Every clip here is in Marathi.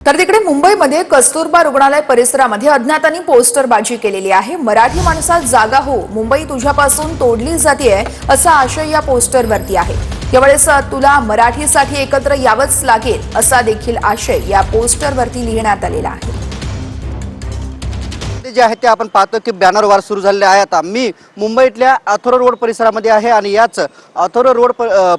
तर तिकडे मुंबईमध्ये कस्तुरबा रुग्णालय परिसरामध्ये अज्ञातांनी पोस्टरबाजी केलेली आहे। मराठी माणसात जागा हो, मुंबई तुझ्यापासून तोडली जातेय असा आशय या पोस्टरवरती आहे। यावेळेस तुला मराठीसाठी एकत्र यावंच लागेल असा देखील आशय या पोस्टरवरती लिहिण्यात आलेला आहे। जे आहे ते आपण पाहतो की बॅनर वार सुरू झालेले आहे। आता मी मुंबईतल्या अथोरा रोड परिसरामध्ये आहे आणि याच अथोरा रोड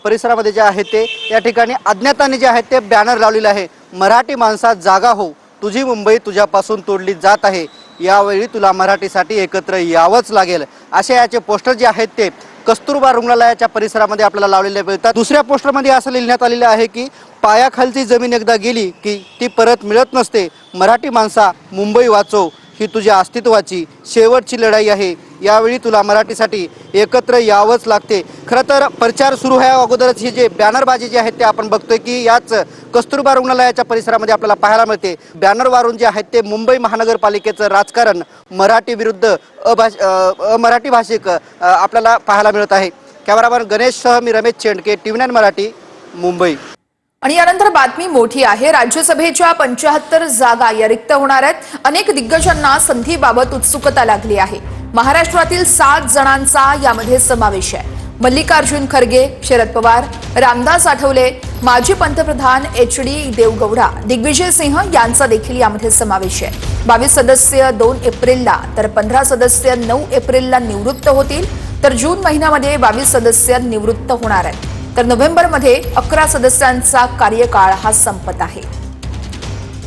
परिसरामध्ये जे आहे ते या ठिकाणी अज्ञातांनी जे आहे ते बॅनर लावलेले आहे। मराठी माणसात जागा हो, तुझी मुंबई तुझ्यापासून तोडली जात आहे, यावेळी तुला मराठीसाठी एकत्र यावंच लागेल असे याचे पोस्टर जे आहेत ते कस्तुरबा रुग्णालयाच्या परिसरामध्ये आपल्याला लावलेले मिळतात। दुसऱ्या पोस्टरमध्ये असं लिहिण्यात आलेलं आहे की पायाखालची जमीन एकदा गेली की ती परत मिळत नसते, मराठी माणसा मुंबई वाचव, ही तुझ्या अस्तित्वाची शेवटची लढाई आहे, यावेळी तुला मराठीसाठी एकत्र यावंच लागते। खरं तर प्रचार सुरू आहे अगोदरच ही जे बॅनरबाजी जे आहेत ते आपण बघतोय की याच कस्तुरबा रुग्णालयाच्या परिसरामध्ये आपल्याला पाहायला मिळते। बॅनरवरून जे आहेत ते मुंबई महानगरपालिकेचं राजकारण मराठी विरुद्ध अमराठी भाषिक आपल्याला पाहायला मिळत आहे। कॅमेरामॅन गणेशसह मी रमेश चेंडके, TV9 मराठी, मुंबई। आणि यानंतर बातमी मोठी आहे। राज्यसभेच्या 75 जागा या रिक्त होणार आहेत। अनेक दिग्गजांना संधीबाबत उत्सुकता लागली आहे। महाराष्ट्रातील 7 जणांचा यामध्ये समावेश आहे। मल्लिकार्जुन खरगे, शरद पवार, रामदास आठवले, माजी पंतप्रधान HD देवगौडा, दिग्विजय सिंह यांचा देखील यामध्ये समावेश आहे। 22 सदस्य 2 एप्रिलला तर 15 सदस्य 9 एप्रिलला निवृत्त होतील, तर जून महिन्यामध्ये 22 सदस्य निवृत्त होणार आहेत, तर नोव्हेंबरमध्ये 11 सदस्यांचा कार्यकाळ हा संपत आहे।